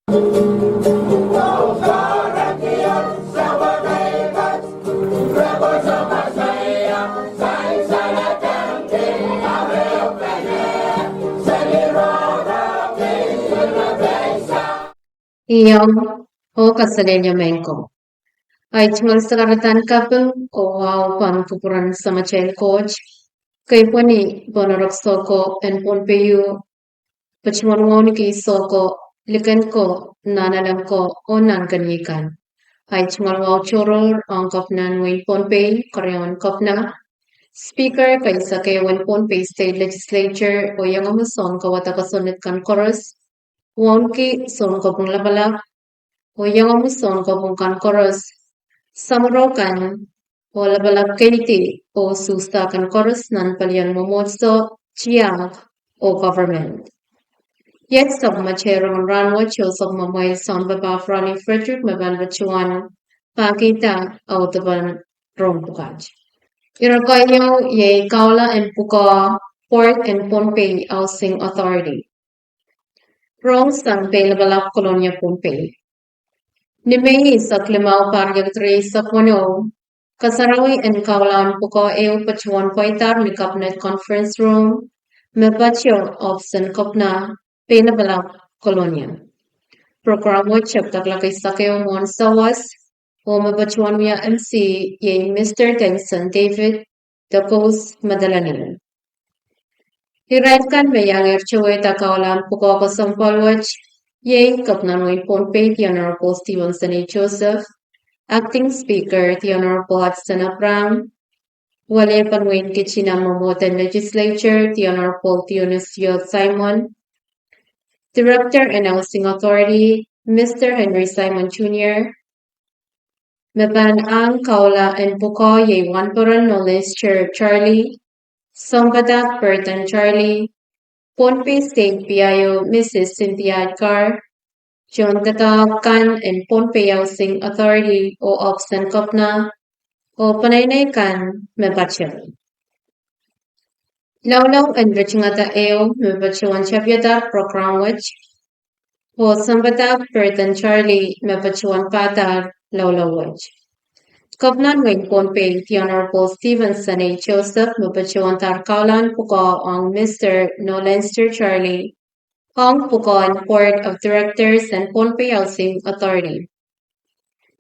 Iyong o kasalinyamen ko. Ay tumal sa karatan kapeng o wow pang kupuran sa machel coach. Kay po ni Bonorok Soko and Pompeyo. Pachmarungaw ni kay Soko. Likan ko, nanalam ko o nangganikan. Ay tumal wow choror ang kapnan Wayne Pompey, karyawan kapna. Speaker kay sa kay Wayne Pompey State Legislature o yung amason kawata kasunod kan chorus. Wonki son kapong labalak o yung amason kapong kan chorus. Samarokan o labalak kaiti o susta kan chorus nan palian momotso chiang o government. Yet sab Rongen Rahnwet sab mamoy son baba Frani Frederick maban bachuan pakita o taban rompukaj. Irakoyo ye kaula and puka Port and Pompey Housing Authority. Rong sang pe labalak kolonya Pompey. Nimei sa klimaw paryag tre sa puno. Kasarawi and kaulan puko eo pachuan poitar ni cabinet conference room. Mepatyo option kopna penabalak kolonya. Program workshop taglakay sa kayo mon sawas. O mabachuan niya MC ye Mr. Tenson David Dacos Madalanin. Hiraikan mayang erchowe takaulan puko kasampalwach. Ye Kapnanoy Pompey, the Honorable Stevenson A. Joseph, Acting Speaker, the Honorable Hudson Abram, Wale Panwin Kitchina Mamotan Legislature, the Honorable Dionisio Simon, Director and Housing Authority, Mr. Henry Simon Jr., Meban Ang Kaula and Buko Ye Wanpuran Knowledge Chair Charlie, Sombadak Burton Charlie, Pompey State PIO Mrs. Cynthia Edgar, John Tatakan and Pompey Housing Authority o Opsan Kopna o Panaynay Kan Mebachel. Lawlaw and Richingata Eo Mebachuan Chabyata Program Wich o Sambata Burton Charlie Mebachuan Patar Lawlaw Wich. Kopnan Wing Pompey, the Honorable Stevenson A. Joseph Mebachuan Tarkaulan Puko ang Mr. Nolenster Charlie Hong Pugon Board of Directors and Pompey Housing Authority.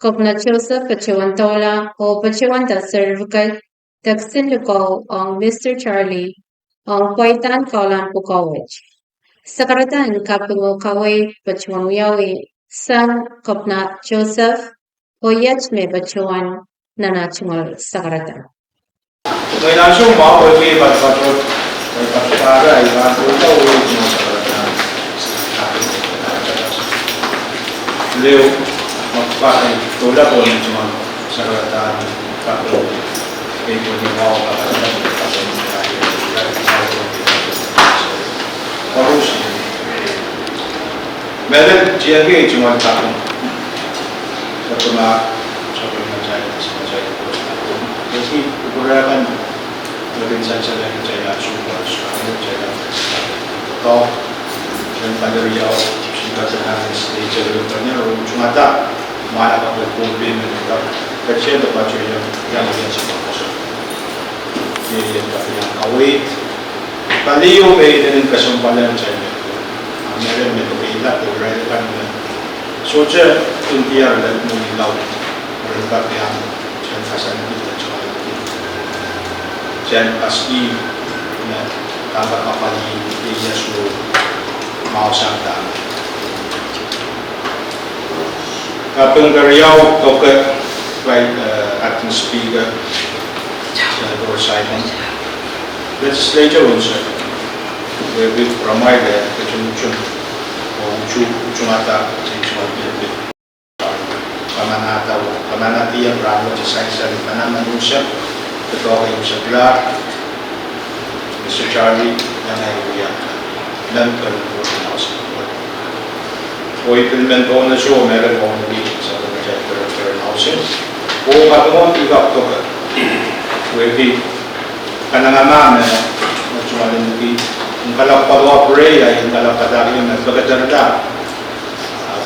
Kopna Joseph Pachuan Tola o Pachuan da Cervical Taksin Luko ang Mr. Charlie ang Poitan Kaulan Pukowich. Sakaratan Kapingo Kaway Pachuan Uyawi Sang Kopna Joseph o Yachme Pachuan Nanachungal Sakaratan. May nasong mga pwede magpatod may patara iba ito ulit mo sa Leo magpapain tulad po ng mga saratan kapag kayo po niyo ako kapag Parus meron GMB cuma takong sa tuna sa pagmamahal sa masaya po kasi pagkurakan maging sa lang saya suka saya ito yung pagariyaw kasi natin sa nature yung kanya cuma tak mana kapag kumpi na kasi ito pa siya yung sa pagkaso yung await paliyo may din kasumpalan sa inyo meron may pagkaila o relevant na so siya tuntiya lang mong ilaw relevant yan siya kasanin dito siya aski na kapag kapalin iya so mausang dami kapag gariyaw toka by acting speaker Senator Simon legislature also where we provide the resolution o uchungata kamanati ang ramo sa sa panananunsya ito kayo sa Clark Mr. Charlie na naiuyan ng California House o implement ko na siya meron ko sa California Housing o katungong tigap to ka where kanangaman na cuma yung kalapag operate ay yung kalapag yung nagbagadanda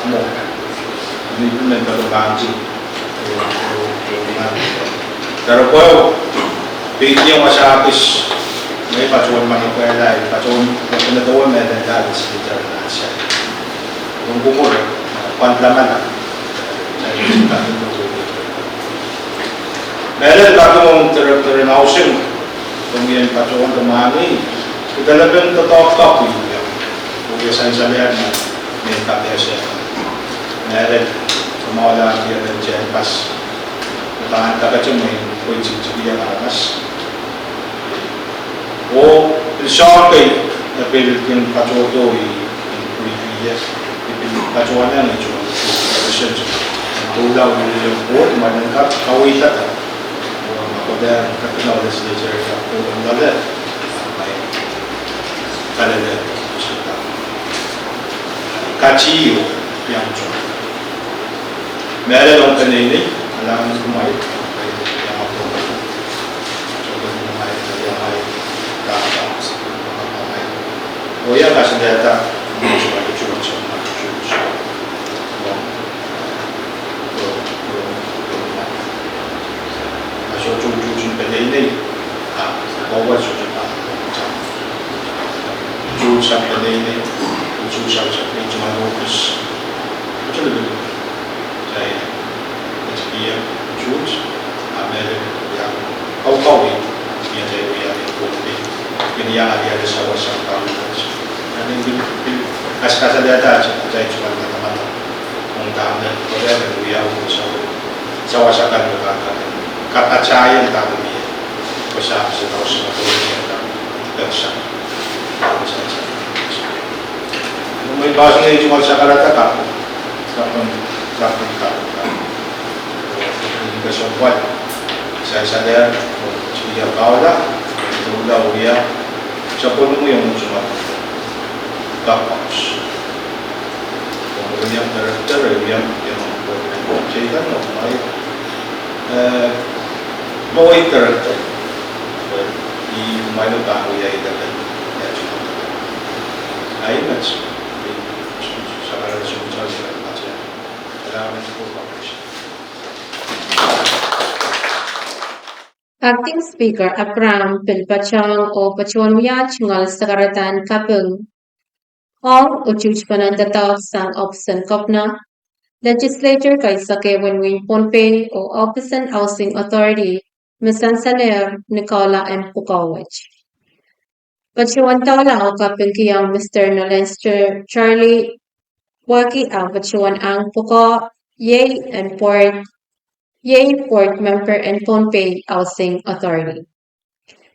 mo implement pa ito kanji. Pero po, bigyan yung masakis, may pacuan man yung kaya pacuan, pinatuan may nagdali sa literal na siya. Kung bumur, pantlaman na. Meron bago mong terinausing, kung yan pacuan tumami, talagang totoo-totoo yun. Kung yasan sa liyan na may kapya siya. Meron, kumawala ang yan ng dyan pas. Tahan ka kasi may pwede anas. O ilsakay na pilit yung pacuto i-pwede pacuan yan ito. Kasi tulaw yung po, manangkap, kawita ka. Ako dahil katinaw na sila siya sa pulang dala. May kalala. Kachiyo yang ito. Meron ang kanini. Alam mo kumain, yang ako coba kumain, yang ay dapat kumain. O yan kasi data, hindi siya matutuwa sa mga tutuwa. So tutuwa pa din bawat sa tutuwa. Tutuwa pa din tutuwa sa medyo malupos. Ito na din. Kaya yang Jews, Amerika yang kau yang saya yang ini yang ada sawah-sawah kampus. Dan ini kas-kas data saya cuma teman-teman mengkaji dan kemudian yang sawah-sawah kan kata cahaya tahu dia besar setahu semua dan besar. Mungkin bahasa ini cuma sakarata kamu, kapan. Kesempat saya sadar dia kawala sudah dia sepuluh yang cuma kapas kemudian karakter yang cerita normal boy karakter di mana tahu ya itu kan ya cuma lain macam sekarang semua saya baca dalam sebuah Acting Speaker Abram Pilpachang o Pachuanwia Chingal Sakaratan Kapung Ong Uchuch Panandatag Sang Opsan Kopna Legislature kay Sake Wenwin Ponpe o Opsan Housing Authority Misansaner Nicola M. Pukawich Pachuan Tawla o Kapung Kiyang Mr. Nolenster Charlie Waki ang Pachuan ang Pukaw Yay and Port Member and Pohnpei Housing Authority.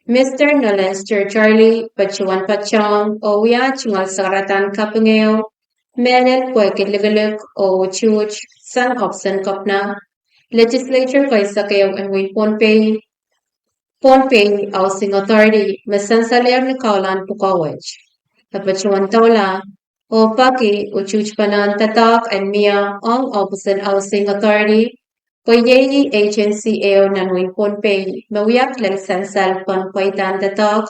Mr. Nolenster Charlie Pachuan Pachong o Wia Chingal Sakaratan Kapungeo Menel Puekiligaluk o Chuch Sang Opsan Kopna Legislature kay Sakeo and Win Pohnpei Housing Authority Masansaler ni Kaulan Pukawich Pachuan Tawla o Paki o Chuch Panan Tatak and Mia Ong Opsan Housing Authority Pwede agency eo nanwin Pohnpei mawiyak lang sansal pangpaitan datok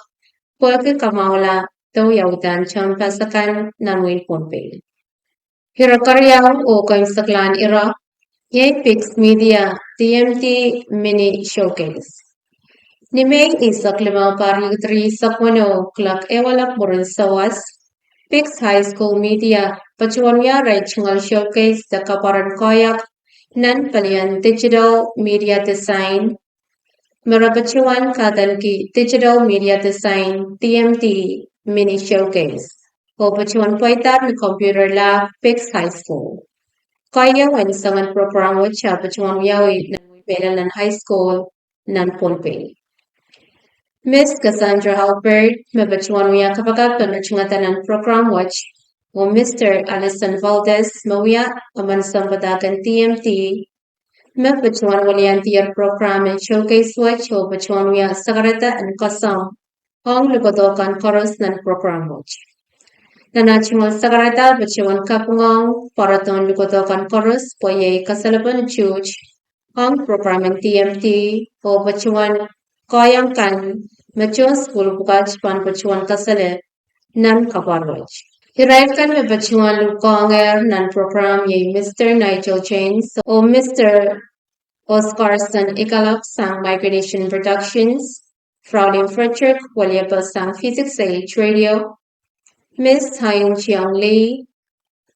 pwede kamawala daw yaudan siyang pasakan nanwin Pohnpei. Hirakaryaw o kaimsaklan ira Pix Media TMT Mini Showcase. Ni May isak 5 sa kuno klak ewalak buron sawas Pix High School Media Pachuanwia Right Chingal Showcase da kaparan koyak Non-Palian Digital Media Design Marabachuan Kadalki Digital Media Design TMT Mini Showcase o Pachuan Poitar na Computer Lab Pix High School. Kaya ang isangan program with siya Pachuan Yawi ng Pelalan High School ng Pohnpei. Miss Cassandra Halpert, Mabachuan Wiya Kapagatan at ng program watch o Mr. Alison Valdez Mawia Amansang Badagan TMT Mabachuan Walian Tier Program and Showcase Watch o Bachuan Wiya Sakarata and Kasam Ong Lugodokan Chorus ng Program Watch. Nanachimol Sakarata Bachuan Kapungong Paraton Lugodokan Chorus Poye Kasalaban Chuch Ong Program and TMT o Bachuan Koyangkan Machuan School Bukaj Pan Bachuan Kasale ng Kaparwatch. Hiraikan में बचुआन Lukonger non-program ye Mr. Nigel James or Mr. Oscarson Ikalak sang Migration Productions, Fraulein Frederick Waliapa sang Physics Age Radio, Miss Hyun Chiang Lee,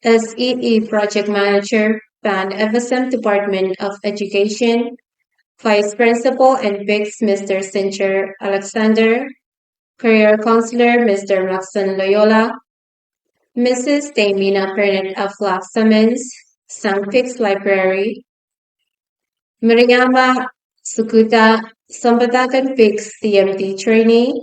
SEE Project Manager, Pan FSM Department of Education, Vice Principal and BIGS Mr. Sincher Alexander, Career Counselor Mr. Maxon Loyola, Mrs. Damina Burnett Aflaq Simmons, Sangpix Library, Miriama Sukuta, Sambatakan Pix TMT Trainee,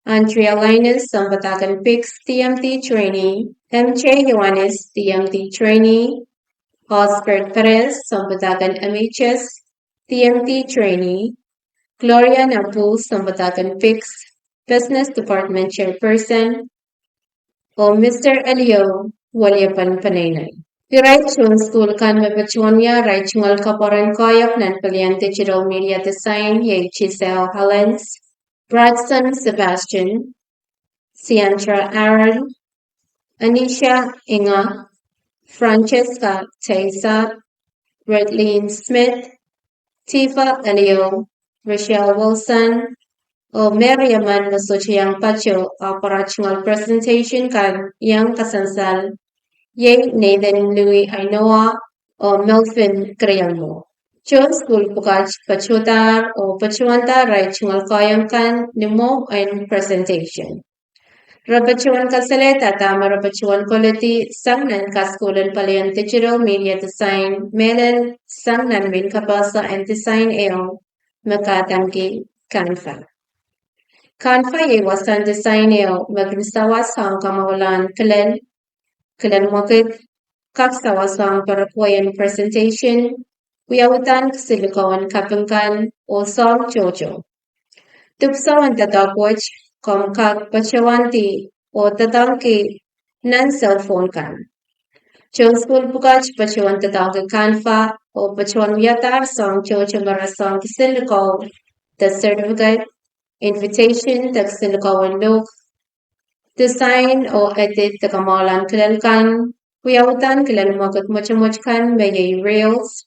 Andrea Linus, Sambatakan Pix TMT Trainee, MJ Ioannis, TMT Trainee, Oscar Perez, Sambatakan MHS, TMT Trainee, Gloria Napu, Sambatakan Pix, Business Department Chairperson, o Mr. Elio Waliapan Panay. Piraichung School kan Mabachuania, Raichungal Kaporan Koyok, Nanpalian Digital Media Design, Ye Chisel Helens, Bradson Sebastian, Siantra Aaron, Anisha Inga, Francesca Tesa, Redline Smith, Tifa Elio, Rochelle Wilson, o Mariaman Masochiyang Pacho, operational presentation kan yang kasansal, Ye Nathan Louis Ainoa, o Melvin Crielmo. Chon School Pukach Pachutar o Pachuanta Raichungal Koyang kan Nimo and presentation. Rapachuan Kasaleta Tama Rapachuan Quality, Sangnan Kaskulan Palayan Digital Media Design, Melon, Sangnan Min Kapasa and Design Eo, Makatangi, Kanfa. Kanfa ye wasan design eo, magnisawa sang kamawalan kalen mokit, kaksawa sang parapoyan presentation, kuyawutan kasilikawan kapangkan, o song jojo. Tupsawan tatakwach, kak pachawanti, o tatangki, nan cellphone kan. Chong school bukach pachawan tatangki kanfa, o pachawan yatar song jojo marasong kisilikaw, the certificate, invitation taksilikawan look, design o edit takamalan kilalkan, kuyawutan kilalmagat mochamochkan mayay rails,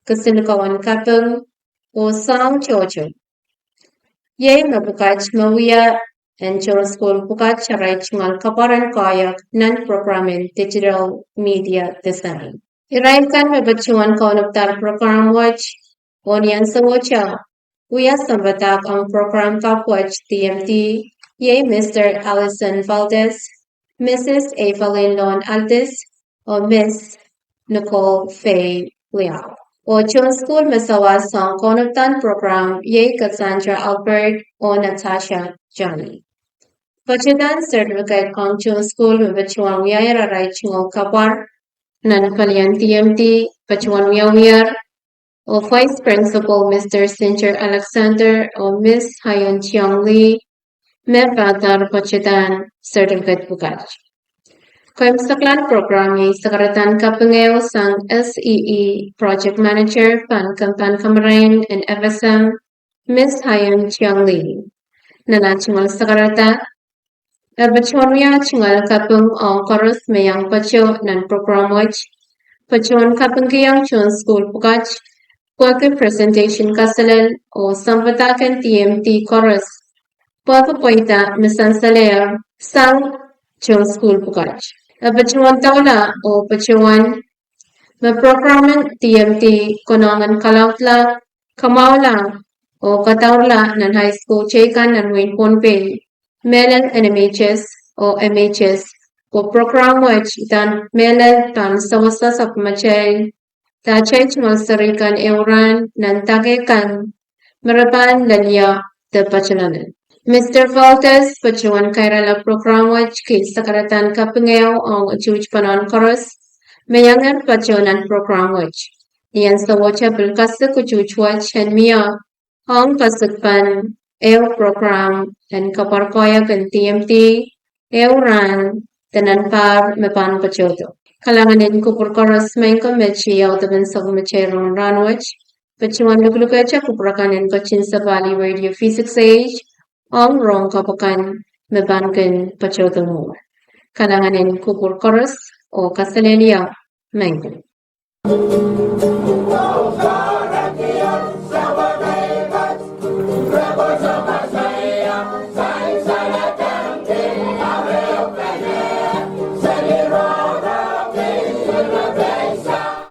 kasilikawan kapang, o song jojo. Ye mabukaj mawia and John School bukaj charach ngal kaparan kayak non-programming digital media design. Iraikan mabachuan kaunaptar program watch, onian sa watcha, Uya sambatak ang program kapwatch TMT, ye Mr. Alison Valdez, Mrs. Evelyn Lon Altis, o Miss Nicole Faye Liao. O John School Masawas ang Konoptan program, ye Cassandra Albert o Natasha Johnny. Pachudan certificate ang John School mabachuan wiyayar aray chungol kapar, nanapalian TMT, pachuan wiyawiyar, o Vice Principal Mr. Sincher Alexander o Miss Hyun Chiang Lee, Mebatar Pachitan, Certificate Bukach. Kung saklan program ay sakaratan kapangeo sang SEE Project Manager Pan Kamarain and FSM, Miss Hyun Chiang Lee. Nanachungal sakarata, Abachonria chungal kapung ang koros mayang pacho nan program watch, Pachon kapangkiyang chun school bukach, Worker presentation kasalan o sampatakan TMT chorus. Papa poita misansalea sang chung school bukaj. Pachuan taula o pachuan maprograman TMT konongan kalautla kamawla o kataurla nan high school chekan nan win ponpe. Melal NMHS o MHS o program watch dan melal tan sawasa sa pamachay Tachech Malsarikan Euran Nantakekan Marapan Lanya the Pachalanan. Mr. Valtes Pachuan Kairala Program Watch Ki Sakaratan Kapangeo ang Chuch Panon Koros Mayangan Pachonan Program Watch. Iyan sa Wacha Bulkasa Kuchuch Watch and Mia Ang Kasukpan Eo Program and Kaparkoyak and TMT Euran Tananpar Mapan Pachoto. Kalanganin kupurkoros main mechi yautaban sa Rongen Rahnwet, Pachuan lukulukacha kuprakanin pachin sa Valley Radio Physics Age, ang rong kapakan mabankan pachoto mo. kalanganin kubur chorus o kasalelia mengo.